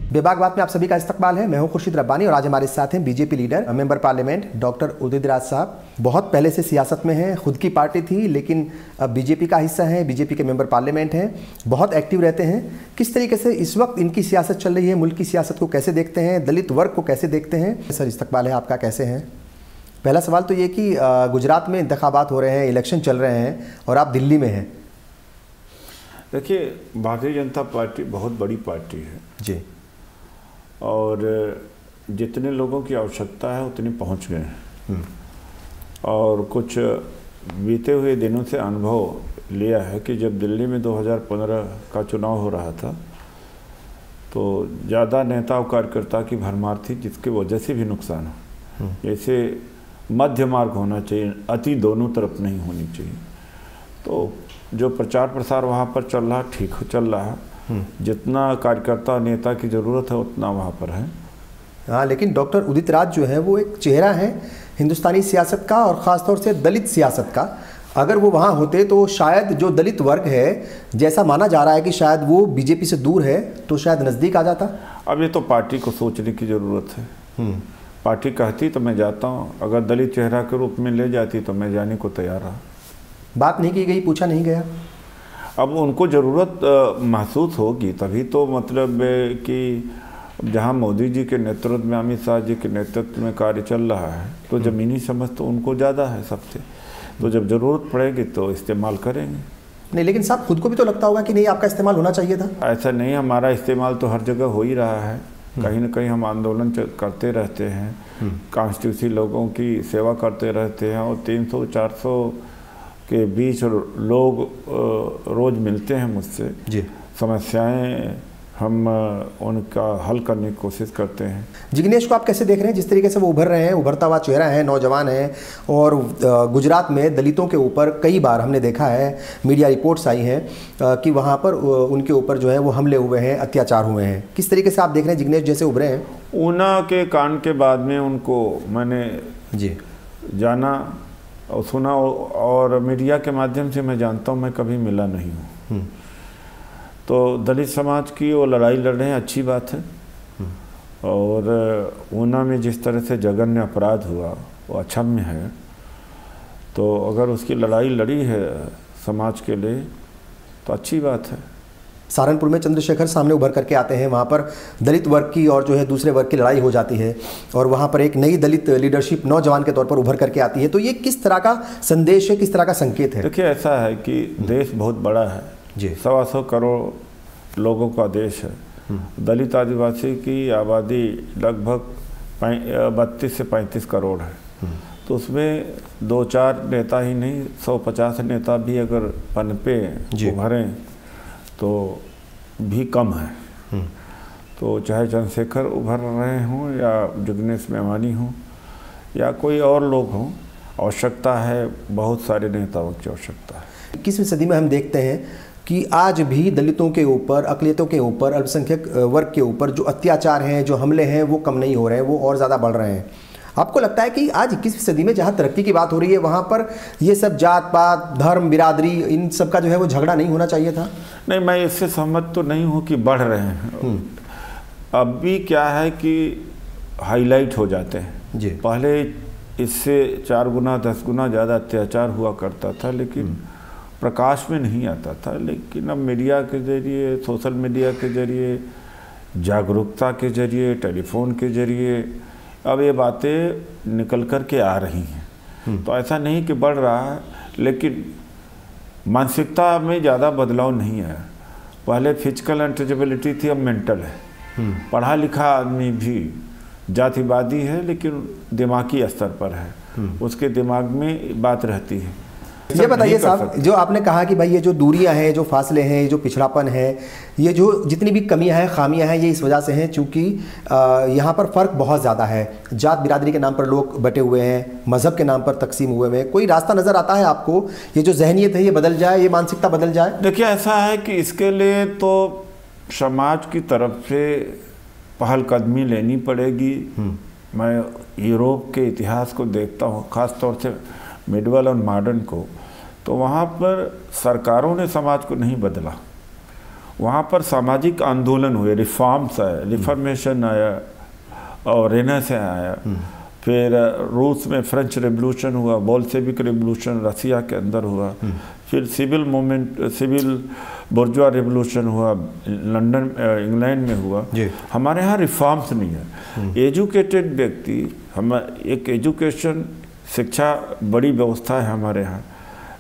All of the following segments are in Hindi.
बेबाक बात में आप सभी का इस्तकबाल है। मैं हूं खुर्शीद रब्बानी और आज हमारे साथ हैं BJP leader member parliament doctor Udit Raj साहब। बहुत पहले से सियासत में हैं, खुद की पार्टी थी लेकिन अब बीजेपी का हिस्सा है, बीजेपी के मेंबर पार्लियामेंट हैं, बहुत एक्टिव रहते हैं। किस तरीके से इस वक्त इनकी सियासत चल रही है, मुल्क की सियासत को कैसे देखते हैं, दलित वर्ग को कैसे देखते हैं? सर इस्तकबाल है आपका, कैसे हैं? पहला सवाल तो ये कि गुजरात में इंतखाबात हो रहे हैं, इलेक्शन चल रहे हैं और आप दिल्ली में हैं। देखिए, भारतीय जनता पार्टी बहुत बड़ी पार्टी है जी, और जितने लोगों की आवश्यकता है उतनी पहुंच गए हैं। और कुछ बीते हुए दिनों से अनुभव लिया है कि जब दिल्ली में 2015 का चुनाव हो रहा था तो ज़्यादा नेता और कार्यकर्ता की भरमार थी, जिसकी वजह से भी नुकसान हो। जैसे मध्य मार्ग होना चाहिए, अति दोनों तरफ नहीं होनी चाहिए। तो जो प्रचार प्रसार वहाँ पर चल रहा ठीक चल रहा है, जितना कार्यकर्ता नेता की ज़रूरत है उतना वहाँ पर है। हाँ, लेकिन डॉक्टर उदित राज जो है वो एक चेहरा है हिंदुस्तानी सियासत का और ख़ासतौर से दलित सियासत का। अगर वो वहाँ होते तो शायद जो दलित वर्ग है, जैसा माना जा रहा है कि शायद वो बीजेपी से दूर है, तो शायद नज़दीक आ जाता। अब ये तो पार्टी को सोचने की ज़रूरत है। पार्टी कहती तो मैं जाता हूँ, अगर दलित चेहरा के रूप में ले जाती तो मैं जाने को तैयार रहा। बात नहीं की गई, पूछा नहीं गया। अब उनको ज़रूरत महसूस होगी तभी तो, मतलब कि जहाँ मोदी जी के नेतृत्व में, अमित शाह जी के नेतृत्व में कार्य चल रहा है तो ज़मीनी समझ तो उनको ज़्यादा है सबसे। तो जब ज़रूरत पड़ेगी तो इस्तेमाल करेंगे। नहीं, लेकिन साहब खुद को भी तो लगता होगा कि नहीं आपका इस्तेमाल होना चाहिए था। ऐसा नहीं, हमारा इस्तेमाल तो हर जगह हो ही रहा है। कहीं ना कहीं हम आंदोलन करते रहते हैं, कॉन्स्टिट्यूंसी लोगों की सेवा करते रहते हैं, और 300-400 के बीच लोग रोज़ मिलते हैं मुझसे जी। समस्याएं हम उनका हल करने की कोशिश करते हैं। जिग्नेश को आप कैसे देख रहे हैं, जिस तरीके से वो उभर रहे हैं, उभरता हुआ चेहरा है, नौजवान है, और गुजरात में दलितों के ऊपर कई बार हमने देखा है, मीडिया रिपोर्ट्स आई हैं कि वहाँ पर उनके ऊपर जो है वो हमले हुए हैं, अत्याचार हुए हैं। किस तरीके से आप देख रहे हैं जिग्नेश जैसे उभरे हैं? ऊना के कांड के बाद में उनको मैंने जी जाना और सुना, और मीडिया के माध्यम से मैं जानता हूँ, मैं कभी मिला नहीं हूँ। तो दलित समाज की वो लड़ाई लड़ रहे हैं, अच्छी बात है। और ऊना में जिस तरह से जघन्य अपराध हुआ वो अक्षम्य है। तो अगर उसकी लड़ाई लड़ी है समाज के लिए तो अच्छी बात है। सहारनपुर में चंद्रशेखर सामने उभर करके आते हैं, वहाँ पर दलित वर्ग की और जो है दूसरे वर्ग की लड़ाई हो जाती है और वहाँ पर एक नई दलित लीडरशिप नौजवान के तौर पर उभर करके आती है। तो ये किस तरह का संदेश है, किस तरह का संकेत है? देखिए, ऐसा है कि देश बहुत बड़ा है जी, 125 करोड़ लोगों का देश है। दलित आदिवासी की आबादी लगभग 32 से 35 करोड़ है। तो उसमें 2-4 नेता ही नहीं, 150 नेता भी अगर पनपे उभरें तो भी कम है। तो चाहे चंद्रशेखर उभर रहे हों या जिग्नेश मेवानी हों या कोई और लोग हों, आवश्यकता है, बहुत सारे नेताओं की आवश्यकता है। 21वीं सदी में हम देखते हैं कि आज भी दलितों के ऊपर, अक़लियतों के ऊपर, अल्पसंख्यक वर्ग के ऊपर जो अत्याचार हैं, जो हमले हैं, वो कम नहीं हो रहे हैं, वो और ज़्यादा बढ़ रहे हैं। आपको लगता है कि आज 21वीं सदी में जहाँ तरक्की की बात हो रही है वहाँ पर ये सब जात पात, धर्म, बिरादरी, इन सब का जो है वो झगड़ा नहीं होना चाहिए था? नहीं, मैं इससे सहमत तो नहीं हूँ कि बढ़ रहे हैं। अब भी क्या है कि हाईलाइट हो जाते हैं जी। पहले इससे 4 गुना 10 गुना ज़्यादा अत्याचार हुआ करता था, लेकिन प्रकाश में नहीं आता था। लेकिन अब मीडिया के ज़रिए, सोशल मीडिया के ज़रिए, जागरूकता के ज़रिए, टेलीफोन के ज़रिए अब ये बातें निकल कर के आ रही हैं। तो ऐसा नहीं कि बढ़ रहा है, लेकिन मानसिकता में ज़्यादा बदलाव नहीं है। पहले फिजिकल अनटचेबिलिटी थी, अब मेंटल है। पढ़ा लिखा आदमी भी जातिवादी है लेकिन दिमागी स्तर पर है, उसके दिमाग में बात रहती है। ये बताइए साहब, जो आपने कहा कि भाई ये जो दूरियां हैं, जो फासले हैं, ये जो पिछड़ापन है, ये जो जितनी भी कमियां हैं, खामियां हैं, ये इस वजह से हैं चूँकि यहाँ पर फ़र्क बहुत ज़्यादा है। जात बिरादरी के नाम पर लोग बटे हुए हैं, मज़हब के नाम पर तकसीम हुए हैं। कोई रास्ता नज़र आता है आपको, ये जो जहनीत है ये बदल जाए, ये मानसिकता बदल जाए? देखिए, ऐसा है कि इसके लिए तो समाज की तरफ से पहलकदमी लेनी पड़ेगी। मैं यूरोप के इतिहास को देखता हूँ, ख़ास तौर से मिडवल और मॉडर्न को, तो वहाँ पर सरकारों ने समाज को नहीं बदला, वहाँ पर सामाजिक आंदोलन हुए, रिफॉर्म्स आया, रिफॉर्मेशन आया और रेनेसां आया। फिर रूस में फ्रेंच रेवोल्यूशन हुआ, बोल्शेविक रेवोल्यूशन रसिया के अंदर हुआ। फिर सिविल मूवमेंट, सिविल बुर्जुआ रेवोल्यूशन हुआ, लंदन इंग्लैंड में हुआ। हमारे यहाँ रिफॉर्म्स नहीं है। एजुकेटेड व्यक्ति, हम एक एजुकेशन शिक्षा बड़ी व्यवस्था है हमारे यहाँ,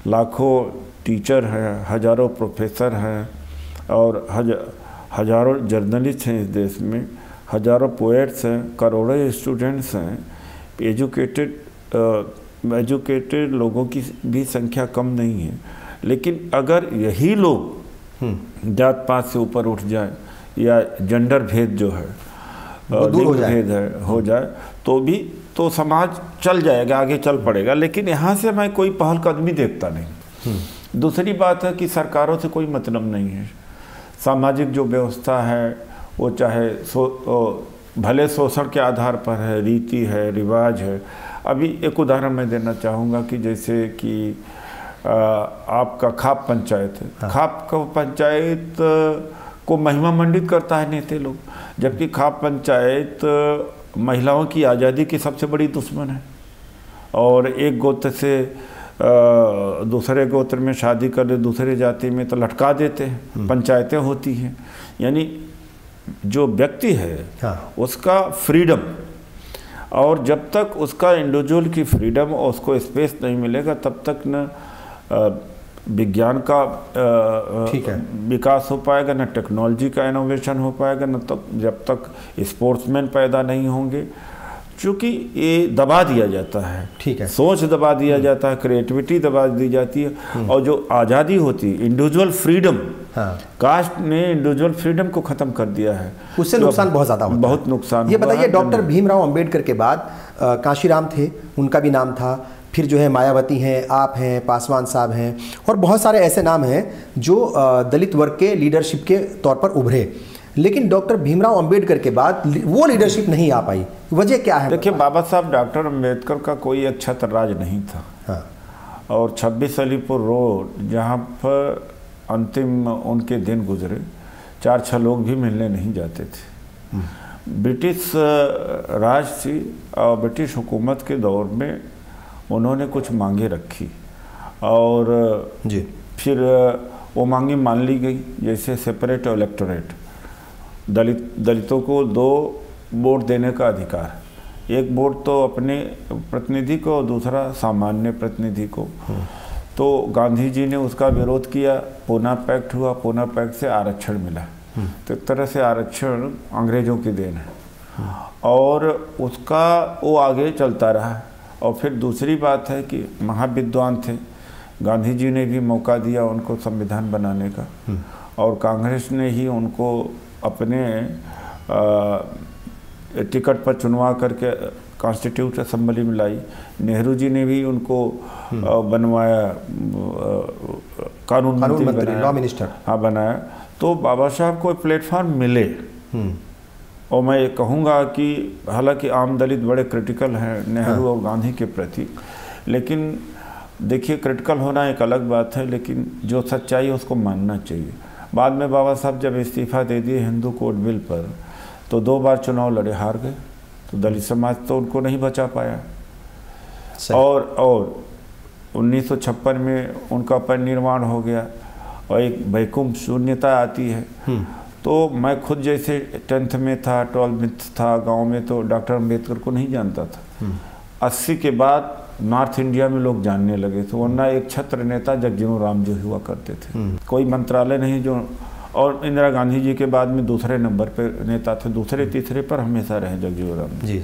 लाखों टीचर हैं, हजारों प्रोफेसर हैं और हजारों जर्नलिस्ट हैं इस देश में, हजारों पोएट्स हैं, करोड़ों स्टूडेंट्स हैं। एजुकेटेड लोगों की भी संख्या कम नहीं है। लेकिन अगर यही लोग जात पात से ऊपर उठ जाए या जेंडर भेद जो है, लिंग भेद है, हो जाए तो समाज चल जाएगा, आगे चल पड़ेगा। लेकिन यहाँ से मैं कोई पहलकदमी देखता नहीं। दूसरी बात है कि सरकारों से कोई मतलब नहीं है। सामाजिक जो व्यवस्था है वो चाहे भले शोषण के आधार पर है, रीति है, रिवाज है। अभी एक उदाहरण मैं देना चाहूँगा कि जैसे कि आपका खाप पंचायत है। हाँ। खाप का पंचायत को महिमा मंडित करता है नेता लोग, जबकि खाप पंचायत महिलाओं की आज़ादी की सबसे बड़ी दुश्मन है। और एक गोत्र से दूसरे गोत्र में शादी कर ले, दूसरे जाति में तो लटका देते हैं। पंचायतें होती हैं, यानी जो व्यक्ति है हाँ। उसका फ्रीडम, और जब तक उसका इंडिविजुअल की फ्रीडम और उसको स्पेस नहीं मिलेगा तब तक न विज्ञान का विकास हो पाएगा, न टेक्नोलॉजी का इनोवेशन हो पाएगा, न तब जब तक स्पोर्ट्समैन पैदा नहीं होंगे। चूँकि ये दबा दिया जाता है, ठीक है, सोच दबा दिया जाता है, क्रिएटिविटी दबा दी जाती है। और जो आज़ादी होती है, इंडिविजुअल फ्रीडम, हाँ। कास्ट ने इंडिविजुअल फ्रीडम को ख़त्म कर दिया है, उससे नुकसान बहुत ज़्यादा होता है। बहुत नुकसान। ये बताइए, डॉक्टर भीमराव अंबेडकर के बाद कांशीराम थे, उनका भी नाम था। फिर जो है मायावती हैं, आप हैं, पासवान साहब हैं, और बहुत सारे ऐसे नाम हैं जो दलित वर्ग के लीडरशिप के तौर पर उभरे। लेकिन डॉक्टर भीमराव अंबेडकर के बाद वो लीडरशिप नहीं आ पाई। वजह क्या है? देखिए, बाबा साहब डॉक्टर अंबेडकर का कोई एक छत्र राज नहीं था। हाँ। और 26 अलीपुर रोड जहाँ पर अंतिम उनके दिन गुजरे, 4-6 लोग भी मिलने नहीं जाते थे। ब्रिटिश राज थी और ब्रिटिश हुकूमत के दौर में उन्होंने कुछ मांगे रखी और जी फिर वो मांगे मान ली गई। जैसे सेपरेट इलेक्टोरेट, दलितों को 2 वोट देने का अधिकार, एक वोट तो अपने प्रतिनिधि को और दूसरा सामान्य प्रतिनिधि को। तो गांधी जी ने उसका विरोध किया, पूना पैक्ट हुआ, पूना पैक्ट से आरक्षण मिला। तो एक तरह से आरक्षण अंग्रेज़ों की देन है और उसका वो आगे चलता रहा। और फिर दूसरी बात है कि महाविद्वान थे, गांधी जी ने भी मौका दिया उनको संविधान बनाने का, और कांग्रेस ने ही उनको अपने टिकट पर चुनवा करके कॉन्स्टिट्यूट असेंबली में लाई। नेहरू जी ने भी उनको बनवाया, कानून मंत्री, लॉ मिनिस्टर, हाँ, बनाया। तो बाबा साहब को प्लेटफॉर्म मिले। और मैं ये कहूँगा कि हालांकि आम दलित बड़े क्रिटिकल हैं नेहरू और गांधी के प्रति, लेकिन देखिए, क्रिटिकल होना एक अलग बात है, लेकिन जो सच्चाई है उसको मानना चाहिए। बाद में बाबा साहब जब इस्तीफा दे दिए हिंदू कोड बिल पर, तो 2 बार चुनाव लड़े, हार गए। तो दलित समाज तो उनको नहीं बचा पाया। और 1956 में उनका परिनिर्वाण हो गया और एक वैकुंठ शून्यता आती है। तो मैं खुद जैसे 10th में था, 12th में था गांव में, तो डॉक्टर अंबेडकर को नहीं जानता था। 80 के बाद नॉर्थ इंडिया में लोग जानने लगे थे, वरना एक छत्र नेता जगजीवन राम जो हुआ करते थे, कोई मंत्रालय नहीं जो। और इंदिरा गांधी जी के बाद में दूसरे नंबर पर नेता थे, दूसरे तीसरे पर हमेशा रहे जगजीवन राम जी।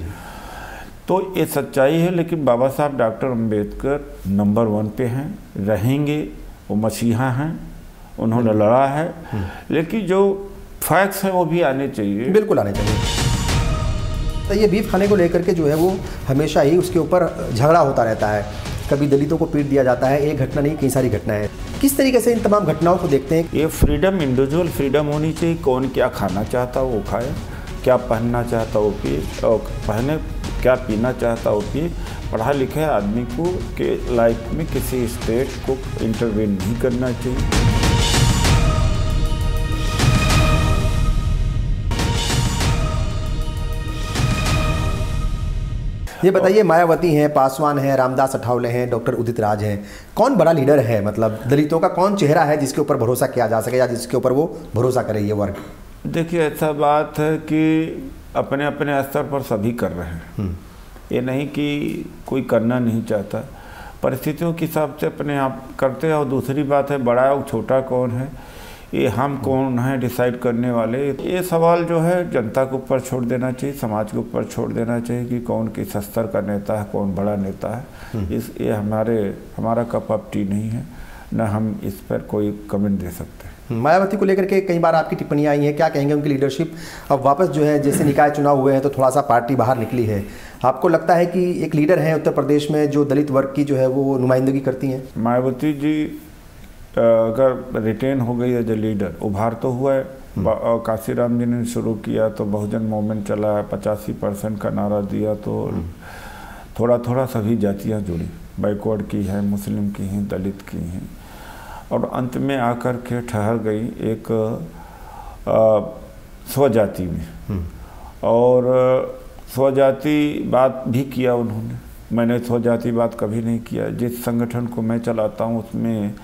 तो ये सच्चाई है। लेकिन बाबा साहब डॉक्टर अंबेडकर नंबर 1 पे हैं, रहेंगे। वो मसीहा हैं, उन्होंने लड़ा है। लेकिन जो फैक्ट्स हैं वो भी आने चाहिए, बिल्कुल आने चाहिए। तो ये बीफ खाने को लेकर के जो है वो हमेशा ही उसके ऊपर झगड़ा होता रहता है। कभी दलितों को पीट दिया जाता है, एक घटना नहीं, कई सारी घटनाएं। किस तरीके से इन तमाम घटनाओं को देखते हैं? ये फ्रीडम, इंडिविजुअल फ्रीडम होनी चाहिए। कौन क्या खाना चाहता वो खाए, क्या पहनना चाहता वो पिए, और पहने, क्या पीना चाहता वो पिए। पढ़ा लिखे आदमी को के लाइफ में किसी स्टेट को इंटरवेन नहीं करना चाहिए। ये बताइए, मायावती हैं, पासवान हैं, रामदास अठावले हैं, डॉक्टर उदित राज हैं, कौन बड़ा लीडर है? मतलब दलितों का कौन चेहरा है जिसके ऊपर भरोसा किया जा सके या जिसके ऊपर वो भरोसा करे ये वर्ग? देखिए, ऐसा बात है कि अपने अपने स्तर पर सभी कर रहे हैं। ये नहीं कि कोई करना नहीं चाहता, परिस्थितियों के हिसाब से अपने आप करते हैं। और दूसरी बात है, बड़ा और छोटा कौन है, ये हम कौन हैं डिसाइड करने वाले? ये सवाल जो है जनता के ऊपर छोड़ देना चाहिए, समाज के ऊपर छोड़ देना चाहिए कि कौन किस स्तर का नेता है, कौन बड़ा नेता है। ये हमारा कप ऑफ टी नहीं है, न हम इस पर कोई कमेंट दे सकते हैं। मायावती को लेकर के कई बार आपकी टिप्पणियां आई हैं, क्या कहेंगे उनकी लीडरशिप अब वापस जो है, जैसे निकाय चुनाव हुए हैं तो थोड़ा सा पार्टी बाहर निकली है, आपको लगता है कि एक लीडर है उत्तर प्रदेश में जो दलित वर्ग की जो है वो नुमाइंदगी करती हैं? मायावती जी अगर रिटेन हो गई एज ए लीडर, उभार तो हुआ है। काशीराम जी ने शुरू किया तो बहुजन मूवमेंट चला, 85% का नारा दिया, तो थोड़ा थोड़ा सभी जातियाँ जुड़ी, बैकवर्ड की है, मुस्लिम की हैं, दलित की हैं, और अंत में आकर के ठहर गई एक स्वजाति में। और स्वजाति बात भी किया उन्होंने, मैंने स्वजाति बात कभी नहीं किया। जिस संगठन को मैं चलाता हूँ उसमें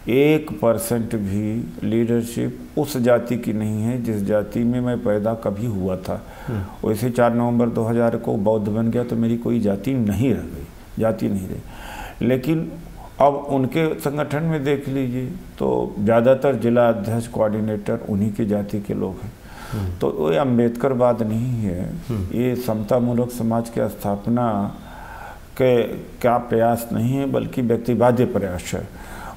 1% भी लीडरशिप उस जाति की नहीं है जिस जाति में मैं पैदा कभी हुआ था। वैसे 4 नवंबर 2000 को बौद्ध बन गया तो मेरी कोई जाति नहीं रह गई, जाति नहीं रही। लेकिन अब उनके संगठन में देख लीजिए तो ज़्यादातर जिला अध्यक्ष, कोऑर्डिनेटर उन्हीं की जाति के लोग हैं। तो ये अम्बेडकरवाद नहीं है, ये समतामूलक समाज की स्थापना के क्या प्रयास नहीं है, बल्कि व्यक्तिवादी प्रयास है।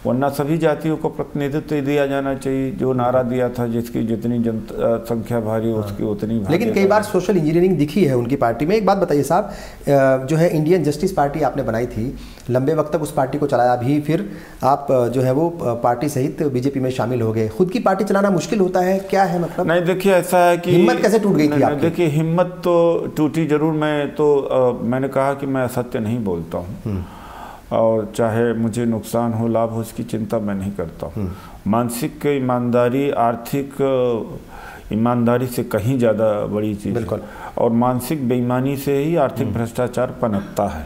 वरना सभी जातियों को प्रतिनिधित्व दिया जाना चाहिए। जो नारा दिया था, जिसकी जितनी जनसंख्या भारी है उसकी उतनी भारी। लेकिन कई बार सोशल इंजीनियरिंग दिखी है उनकी पार्टी में। एक बात बताइए साहब, जो है इंडियन जस्टिस पार्टी आपने बनाई थी, लंबे वक्त तक उस पार्टी को चलाया, भी फिर आप जो है वो पार्टी सहित बीजेपी में शामिल हो गए। खुद की पार्टी चलाना मुश्किल होता है, क्या है मतलब? नहीं, देखिए ऐसा है कि हिम्मत कैसे टूट गई थी आपकी? देखिए, हिम्मत तो टूटी जरूर। मैंने कहा कि मैं असत्य नहीं बोलता हूँ, और चाहे मुझे नुकसान हो लाभ हो उसकी चिंता मैं नहीं करता हूँ। मानसिक ईमानदारी आर्थिक ईमानदारी से कहीं ज़्यादा बड़ी चीज़ है, और मानसिक बेईमानी से ही आर्थिक भ्रष्टाचार पनपता है।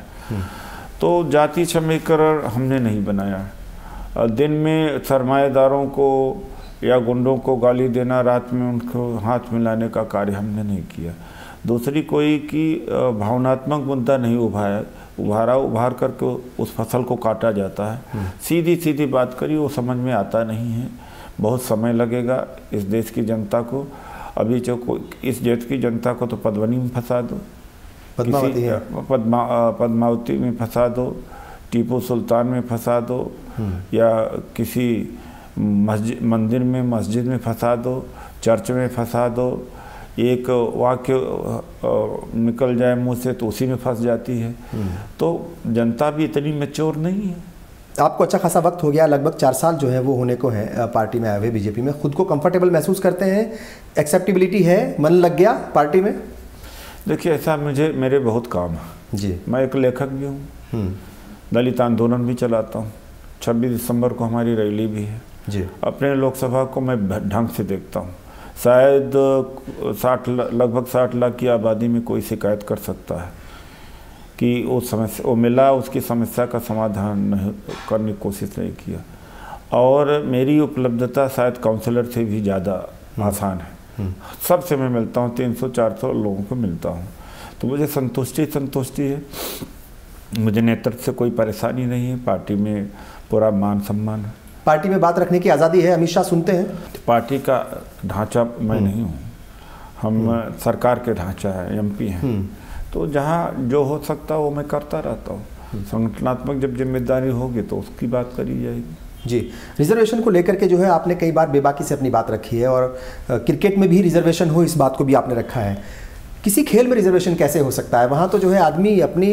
तो जाति समीकरण हमने नहीं बनाया। दिन में सरमाएदारों को या गुंडों को गाली देना, रात में उनको हाथ मिलाने का कार्य हमने नहीं किया। दूसरी कोई की भावनात्मक मुद्दा नहीं उभार करके उस फसल को काटा जाता है। सीधी सीधी बात करी, वो समझ में आता नहीं है, बहुत समय लगेगा इस देश की जनता को। अभी जो इस देश की जनता को तो पद्मनी में फंसा दो, पद्मावती में फंसा दो, टीपू सुल्तान में फंसा दो, या किसी मंदिर में मस्जिद में फंसा दो, चर्च में फंसा दो। एक वाक्य निकल जाए मुंह से तो उसी में फंस जाती है। तो जनता भी इतनी मैच्योर नहीं है। आपको अच्छा खासा वक्त हो गया, लगभग 4 साल जो है वो होने को है पार्टी में आए हुए, बीजेपी में। खुद को कंफर्टेबल महसूस करते हैं? एक्सेप्टेबिलिटी है? मन लग गया पार्टी में? देखिए, ऐसा मेरे बहुत काम है जी। मैं एक लेखक भी हूँ, दलित आंदोलन भी चलाता हूँ। 26 दिसंबर को हमारी रैली भी है जी। अपने लोकसभा को मैं ढंग से देखता हूँ। शायद लगभग 60 लाख की आबादी में कोई शिकायत कर सकता है कि वो मिला, उसकी समस्या का समाधान नहीं करने की कोशिश नहीं किया। और मेरी उपलब्धता शायद काउंसलर से भी ज़्यादा आसान है। सबसे मैं मिलता हूँ, 300-400 लोगों को मिलता हूँ, तो मुझे संतुष्टि है। मुझे नेतृत्व से कोई परेशानी नहीं है। पार्टी में पूरा मान सम्मान है। पार्टी में बात रखने की आज़ादी है? अमित शाह सुनते हैं? पार्टी का ढांचा मैं नहीं हूँ, हम सरकार के ढांचा है, एमपी हैं, तो जहाँ जो हो सकता है वो मैं करता रहता हूँ। संगठनात्मक जब जिम्मेदारी होगी तो उसकी बात करी जाएगी। जी। रिजर्वेशन को लेकर के जो है आपने कई बार बेबाकी से अपनी बात रखी है, और क्रिकेट में भी रिजर्वेशन हो, इस बात को भी आपने रखा है। किसी खेल में रिजर्वेशन कैसे हो सकता है? वहाँ तो जो है आदमी अपनी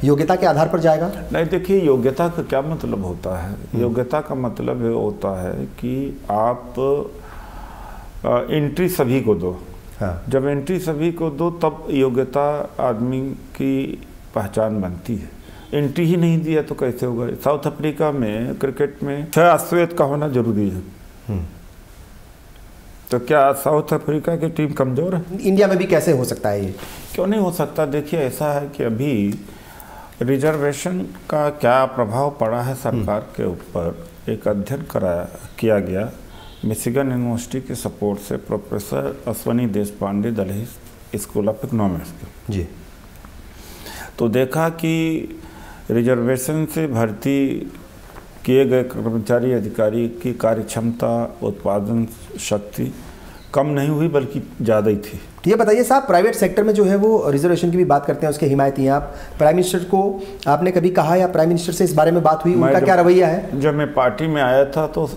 योग्यता के आधार पर जाएगा। नहीं, देखिए, योग्यता का क्या मतलब होता है? योग्यता का मतलब ये होता है कि आप एंट्री सभी को दो। हाँ। जब एंट्री सभी को दो तब योग्यता आदमी की पहचान बनती है। एंट्री ही नहीं दिया तो कैसे होगा? साउथ अफ्रीका में क्रिकेट में 6 अश्वेत का होना जरूरी है। तो क्या साउथ अफ्रीका की टीम कमज़ोर है? इंडिया में भी कैसे हो सकता है ये? क्यों नहीं हो सकता? देखिए, ऐसा है कि अभी रिजर्वेशन का क्या प्रभाव पड़ा है सरकार के ऊपर, एक अध्ययन किया गया मिशिगन यूनिवर्सिटी के सपोर्ट से professor Ashwani Deshpande Delhi school of economics के जी। तो देखा कि रिजर्वेशन से भर्ती किए गए कर्मचारी अधिकारी की कार्यक्षमता, उत्पादन शक्ति कम नहीं हुई बल्कि ज़्यादा ही थी। ये बताइए साहब, प्राइवेट सेक्टर में जो है वो रिजर्वेशन की भी बात करते हैं, उसके हिमायती हैं आप। प्राइम मिनिस्टर को आपने कभी कहा या प्राइम मिनिस्टर से इस बारे में बात हुई, उनका क्या रवैया है? जब मैं पार्टी में आया था तो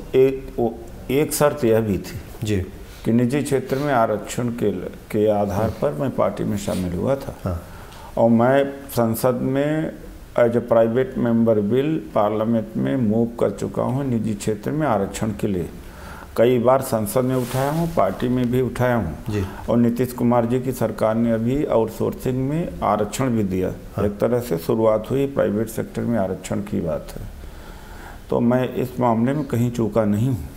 एक शर्त यह भी थी जी कि निजी क्षेत्र में आरक्षण के आधार पर मैं पार्टी में शामिल हुआ था। हाँ। और मैं संसद में as a private member bill parliament में मूव कर चुका हूँ निजी क्षेत्र में आरक्षण के लिए। कई बार संसद में उठाया हूँ, पार्टी में भी उठाया हूँ। और नीतीश कुमार जी की सरकार ने अभी आउटसोर्सिंग में आरक्षण भी दिया। हाँ। एक तरह से शुरुआत हुई प्राइवेट सेक्टर में आरक्षण की बात है, तो मैं इस मामले में कहीं चूका नहीं हूँ।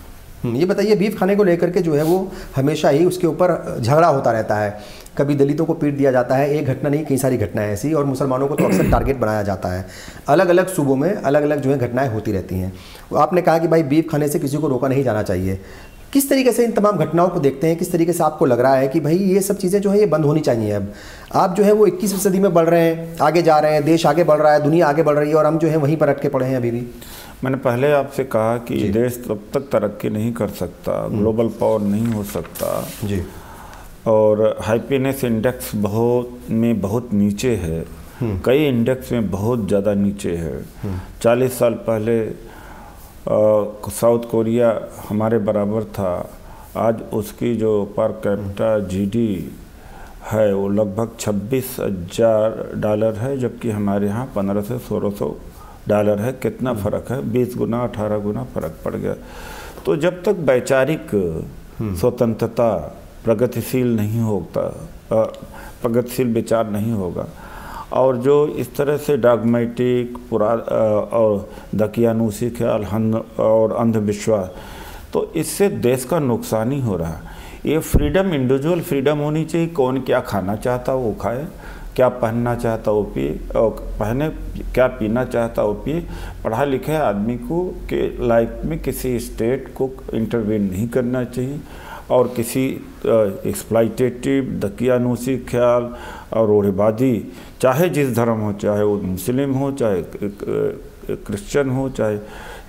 ये बताइए, बीफ खाने को लेकर के जो है वो हमेशा ही उसके ऊपर झगड़ा होता रहता है। कभी दलितों को पीट दिया जाता है, एक घटना नहीं कई सारी घटनाएं ऐसी, और मुसलमानों को तो अक्सर टारगेट बनाया जाता है। अलग अलग सूबों में अलग अलग जो है घटनाएं होती रहती हैं। आपने कहा कि भाई बीफ खाने से किसी को रोका नहीं जाना चाहिए। किस तरीके से इन तमाम घटनाओं को देखते हैं? किस तरीके से आपको लग रहा है कि भाई ये सब चीज़ें जो है ये बंद होनी चाहिए? अब आप जो है वो 21वीं सदी में बढ़ रहे हैं, आगे जा रहे हैं, देश आगे बढ़ रहा है, दुनिया आगे बढ़ रही है, और हम जो है वहीं पर अटके पड़े हैं अभी भी। मैंने पहले आपसे कहा कि देश तब तक तरक्की नहीं कर सकता, ग्लोबल पावर नहीं हो सकता जी, और हैप्पीनेस इंडेक्स बहुत नीचे है, कई इंडेक्स में बहुत ज़्यादा नीचे है। 40 साल पहले साउथ कोरिया हमारे बराबर था, आज उसकी जो पर कैपिटा जीडी है वो लगभग $26,000 है, जबकि हमारे यहाँ 1500 से 1600 डॉलर है। कितना फ़र्क है? 20 गुना 18 गुना फ़र्क पड़ गया। तो जब तक वैचारिक स्वतंत्रता प्रगतिशील नहीं होता, प्रगतिशील विचार नहीं होगा, और जो इस तरह से डॉगमेटिक और दकियानूसी ख्याल और अंधविश्वास, तो इससे देश का नुकसान ही हो रहा है। ये फ्रीडम, इंडिविजुअल फ्रीडम होनी चाहिए। कौन क्या खाना चाहता वो खाए, क्या पहनना चाहता वो पिए और पहने, क्या पीना चाहता वो पिए। पढ़ा लिखे आदमी को के लाइफ में किसी स्टेट को इंटरवेन नहीं करना चाहिए, और किसी एक्सप्लॉइटेटिव दकियानूसी ख्याल और रूढ़िवादी, चाहे जिस धर्म हो, चाहे वो मुस्लिम हो, चाहे क्रिश्चियन हो, चाहे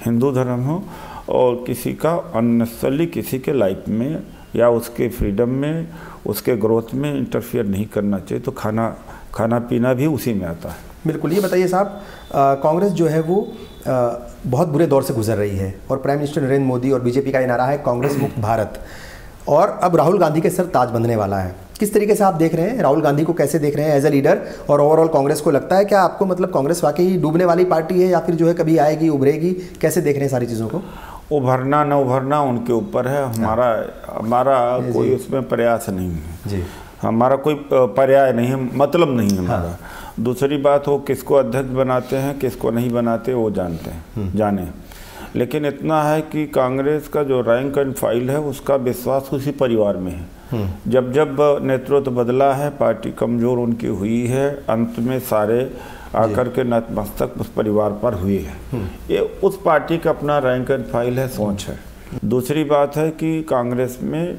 हिंदू धर्म हो, और किसी का अननेसेसरली किसी के लाइफ में या उसके फ्रीडम में, उसके ग्रोथ में इंटरफियर नहीं करना चाहिए। तो खाना पीना भी उसी में आता है। बिल्कुल। ये बताइए साहब, कांग्रेस जो है वो बहुत बुरे दौर से गुजर रही है, और प्राइम मिनिस्टर नरेंद्र मोदी और बीजेपी का ये नारा है कांग्रेस मुक्त भारत, और अब राहुल गांधी के सर ताज बंधने वाला है। किस तरीके से आप देख रहे हैं राहुल गांधी को? कैसे देख रहे हैं एज ए लीडर, और ओवरऑल कांग्रेस को लगता है क्या आपको, मतलब कांग्रेस वाकई डूबने वाली पार्टी है या फिर जो है कभी आएगी, उभरेगी? कैसे देख रहे हैं सारी चीज़ों को? उभरना न उभरना उनके ऊपर है। हमारा कोई उसमें प्रयास नहीं है जी, हमारा कोई पर्याय नहीं है, मतलब नहीं है हमारा। हाँ। दूसरी बात, हो किसको अध्यक्ष बनाते हैं, किसको नहीं बनाते, वो जानते हैं, जाने। लेकिन इतना है कि कांग्रेस का जो रैंक एंड फाइल है उसका विश्वास उसी परिवार में है। जब जब नेतृत्व बदला है, पार्टी कमज़ोर उनकी हुई है, अंत में सारे आकर के नतमस्तक उस परिवार पर हुई है। ये उस पार्टी का अपना रैंक एंड फाइल है, सोच है। दूसरी बात है कि कांग्रेस में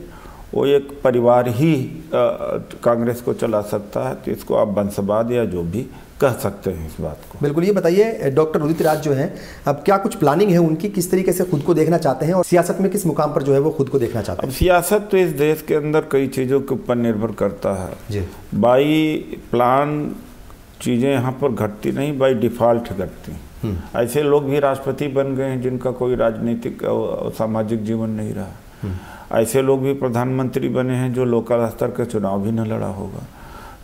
वो एक परिवार ही कांग्रेस को चला सकता है, तो इसको आप वंशवाद या जो भी कह सकते हैं इस बात को। बिल्कुल। ये बताइए डॉक्टर उदित राज जो हैं, अब क्या कुछ प्लानिंग है उनकी, किस तरीके से खुद को देखना चाहते हैं, और सियासत में किस मुकाम पर जो है वो खुद को देखना चाहते हैं? अब सियासत तो इस देश के अंदर कई चीज़ों के ऊपर निर्भर करता है जी। बाई प्लान चीज़ें यहाँ पर घटती नहीं, बाई डिफ़ॉल्ट घटती। ऐसे लोग भी राष्ट्रपति बन गए हैं जिनका कोई राजनीतिक और सामाजिक जीवन नहीं रहा। ऐसे लोग भी प्रधानमंत्री बने हैं जो लोकल स्तर का चुनाव भी न लड़ा होगा।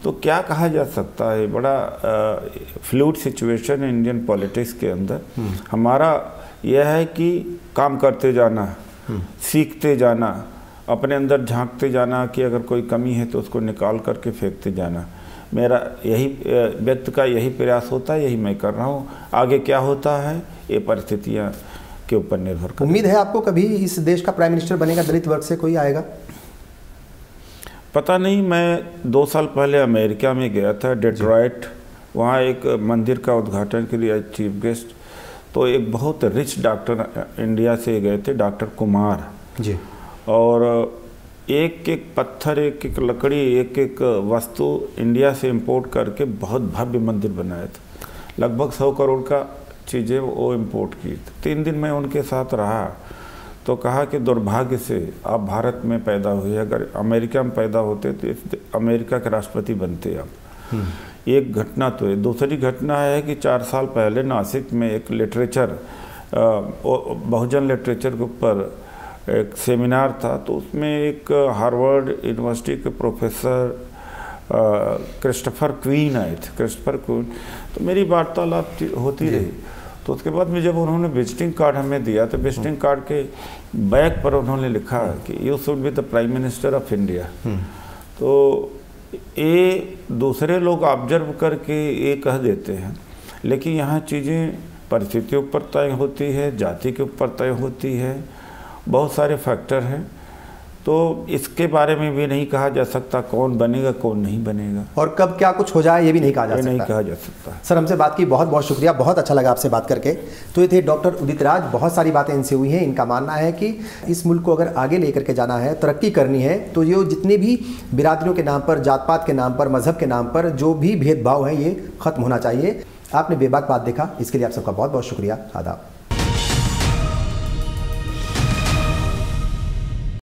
तो क्या कहा जा सकता है, बड़ा फ्लूइड सिचुएशन है इंडियन पॉलिटिक्स के अंदर। हमारा यह है कि काम करते जाना, सीखते जाना, अपने अंदर झांकते जाना कि अगर कोई कमी है तो उसको निकाल करके फेंकते जाना। मेरा यही व्यक्ति का यही प्रयास होता है, यही मैं कर रहा हूँ। आगे क्या होता है ये परिस्थितियाँ के ऊपर निर्भर करता है। उम्मीद है आपको कभी इस देश का प्राइम मिनिस्टर बनेगा दलित वर्ग से कोई आएगा? पता नहीं, मैं 2 साल पहले अमेरिका में गया था, डेट्रॉइट। वहाँ एक मंदिर का उद्घाटन के लिए चीफ गेस्ट, तो एक बहुत रिच डॉक्टर इंडिया से गए थे, डॉक्टर कुमार जी। और एक एक पत्थर, एक एक लकड़ी, एक एक वस्तु इंडिया से इंपोर्ट करके बहुत भव्य मंदिर बनाए थे। लगभग 100 करोड़ का चीज़ें वो इंपोर्ट की थी। 3 दिन मैं उनके साथ रहा तो कहा कि दुर्भाग्य से आप भारत में पैदा हुए, अगर अमेरिका में पैदा होते तो इस अमेरिका के राष्ट्रपति बनते आप। एक घटना तो है। दूसरी घटना है कि 4 साल पहले नासिक में एक लिटरेचर, बहुजन लिटरेचर के ऊपर एक सेमिनार था, तो उसमें एक हार्वर्ड यूनिवर्सिटी के प्रोफेसर क्रिस्टोफर क्वीन आए थे। क्रिस्टोफर क्वीन, तो मेरी वार्तालाप होती रही। तो उसके बाद में जब उन्होंने विजिटिंग कार्ड हमें दिया तो विजिटिंग कार्ड के बैक पर उन्होंने लिखा कि you should be the prime minister of India. तो ये दूसरे लोग ऑब्जर्व करके ये कह देते हैं, लेकिन यहाँ चीज़ें परिस्थितियों पर तय होती है, जाति के ऊपर तय होती है, बहुत सारे फैक्टर हैं। तो इसके बारे में भी नहीं कहा जा सकता कौन बनेगा कौन नहीं बनेगा, और कब क्या कुछ हो जाए ये भी नहीं कहा जा सकता। नहीं कहा जा सकता। सर, हमसे बात की, बहुत बहुत शुक्रिया, बहुत अच्छा लगा आपसे बात करके। तो ये थे डॉक्टर उदित राज। बहुत सारी बातें इनसे हुई हैं। इनका मानना है कि इस मुल्क को अगर आगे लेकर के जाना है, तरक्की करनी है, तो ये जितने भी बिरादरियों के नाम पर, जात पात के नाम पर, मजहब के नाम पर जो भी भेदभाव है ये खत्म होना चाहिए। आपने बेबाक बात देखा, इसके लिए आप सबका बहुत बहुत शुक्रिया। आदाब।